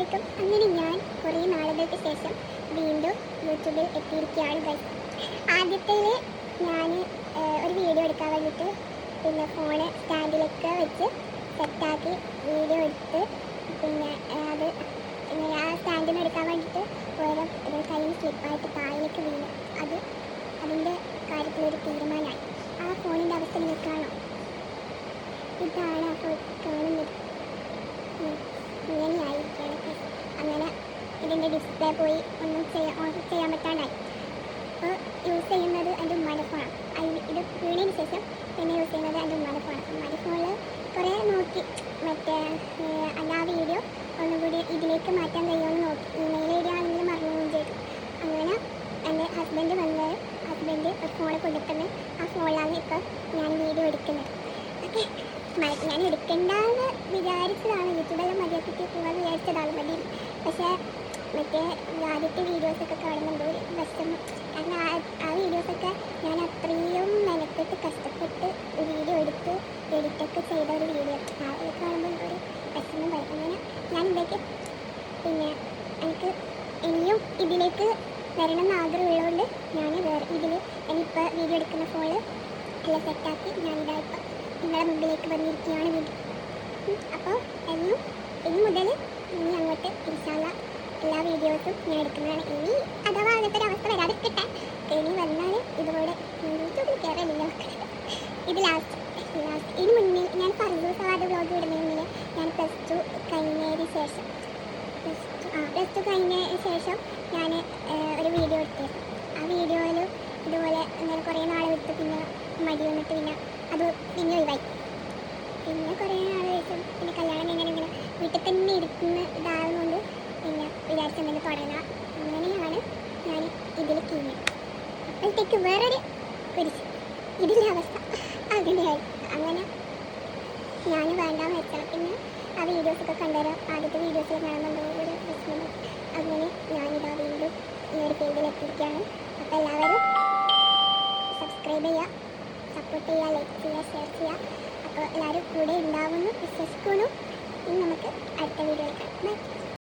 അസ്സലാമലൈക്കും. അങ്ങനെ ഞാൻ കുറേ നാളുകൾക്ക് ശേഷം വീണ്ടും യൂട്യൂബിൽ എത്തിയിരിക്കുകയാണ് ഗൈസ്. ആദ്യത്തിൽ ഞാൻ ഒരു വീഡിയോ എടുക്കാൻ വേണ്ടിയിട്ട് പിന്നെ ഫോണ് സ്റ്റാൻഡിലൊക്കെ വെച്ച് സെറ്റാക്കി വീഡിയോ എടുത്ത് പിന്നെ അത് ആ സ്റ്റാൻഡിൽ നിന്ന് എടുക്കാൻ വേണ്ടിയിട്ട് ഓരോ കയ്യിൽ സ്ലിപ്പായിട്ട് താഴേക്ക് വീണു. അതിൻ്റെ കാര്യത്തിലൊരു തീരുമാനമായി. ആ ഫോണിൻ്റെ അവസ്ഥ നിങ്ങൾക്ക് കാണാം. ഇതാണ് അപ്പോൾ കാണുന്നത്. ഇങ്ങനെയായിരിക്കുകയാണ്. അങ്ങനെ ഇതിൻ്റെ ഡിസ്പ്ലേ പോയി ഒന്നും ചെയ്യാൻ പറ്റാണ്ടായി. അപ്പോൾ യൂസ് ചെയ്യുന്നത് എൻ്റെ ഉമ്മാൻ്റെ ഫോണാണ്. ഇത് വീണതിന് ശേഷം പിന്നെ യൂസ് ചെയ്യുന്നത് എൻ്റെ ഉമ്മാൻ്റെ ഫോണാണ്. ഉമ്മാൻ്റെ ഫോണിൽ കുറേ നോക്കി മറ്റേ ആ വീഡിയോ ഒന്നുകൂടി ഇതിലേക്ക് മാറ്റാൻ കഴിയുമെന്ന് നോക്കി. ഇമെയിൽ ഐ ഡി ആണെങ്കിലും മറന്നുകയും ചെയ്തു. അങ്ങനെ എൻ്റെ ഹസ്ബൻഡ് ഒരു ഫോൺ കൊടുക്കുന്നത്. ആ ഫോണിലാണ് ഇപ്പോൾ ഞാൻ വീഡിയോ എടുക്കുന്നത്. ഓക്കെ, ഞാൻ എടുക്കണ്ടെന്ന് വിചാരിച്ചതാണ്. യൂട്യൂബെല്ലാം മര്യാദയ്ക്ക് പോകാൻ വിചാരിച്ചതാണ് മതി. പക്ഷേ മറ്റേ ആദ്യത്തെ വീഡിയോസൊക്കെ കാണുമ്പോൾ ഒരു വിഷമം. കാരണം ആ വീഡിയോസൊക്കെ ഞാൻ അത്രയും മെനക്കെട്ട് കഷ്ടപ്പെട്ട് വീഡിയോ എടുത്ത് എഡിറ്റൊക്കെ ചെയ്ത ഒരു വീഡിയോ. അത് കാണുമ്പോൾ ഒരു വിഷമം വരും. അങ്ങനെ ഞാൻ ഇതിലേക്ക് പിന്നെ എനിക്ക് ഇനിയും ഇതിലേക്ക് വരണം എന്ന് ആഗ്രഹമുള്ളതുകൊണ്ട് ഞാൻ ഞാനിപ്പോൾ വീഡിയോ എടുക്കുന്ന ഫോണിൽ എല്ലാം സെറ്റാക്കി ഞാനിതായിപ്പോൾ നിങ്ങളുടെ മുമ്പിലേക്ക് വന്നിരിക്കുകയാണ് വീഡിയോ. അപ്പോൾ ഇനി മുതൽ അങ്ങോട്ട് ഇൻഷാല്ല എല്ലാ വീഡിയോസും ഞാൻ എടുക്കുന്നതാണ്. ഇനി അഥവാ അങ്ങനത്തെ ഒരു അവസ്ഥ വരാതിരിക്കട്ടെ. ഇനി വന്നാൽ ഇതുപോലെ യൂട്യൂബിൽ കയറില്ല. ഇത് ലാസ്റ്റ് ഇതിന് മുന്നിൽ ഞാൻ ഫർദൂസ് സവാദ് വ്ളോഗ് ഇടുന്നതിന് മുന്നേ ഞാൻ പ്ലസ് ടു കഴിഞ്ഞതിന് ശേഷം ഞാൻ ഒരു വീഡിയോ എടുത്തിരുന്നു. ആ വീഡിയോയിൽ ഇതുപോലെ ഇങ്ങനെ കുറേ നാൾ വിട്ട് പിന്നെ മടി വന്നിട്ട് പിന്നെ അത് പിന്നെ ഒഴിവായി. പിന്നെ കുറേ നാൾ കഴിച്ചു പിന്നെ കല്യാണം ഇങ്ങനെ വീട്ടിൽ തന്നെ ഇരിക്കുന്ന ഇതാകുന്നതുകൊണ്ട് പിന്നെ വിചാരിച്ചെന്തെങ്കിലും തുടങ്ങാം. അങ്ങനെയാണ് ഞാൻ ഇതിൽ കീഞ്ഞത്. അപ്പോഴത്തേക്ക് വേറൊരു കുരിശ് ഇതിൻ്റെ അവസ്ഥ അങ്ങനെയായി. അങ്ങനെ ഞാൻ വേണ്ടാന്ന് വെച്ചാൽ പിന്നെ ആ വീഡിയോസൊക്കെ കണ്ടുവരാം. ആദ്യത്തെ വീഡിയോസിൽ കാണുന്നുണ്ടോ ഒരു പ്രശ്നം. അങ്ങനെ ഞാനിതാ വീണ്ടും ഈ ഒരു ഫീൽഡിൽ എത്തിയിരിക്കുകയാണ്. അപ്പോൾ എല്ലാവരും സബ്സ്ക്രൈബ് ചെയ്യുക, സപ്പോർട്ട് ചെയ്യുക, ലൈക്ക് ചെയ്യുക, ഷെയർ ചെയ്യുക. അപ്പോൾ എല്ലാവരും കൂടെ ഉണ്ടാവുമെന്ന് വിശ്വസിക്കുന്നു. ഇനി നമുക്ക് അടുത്ത വീഡിയോ കാണാം. ബൈ.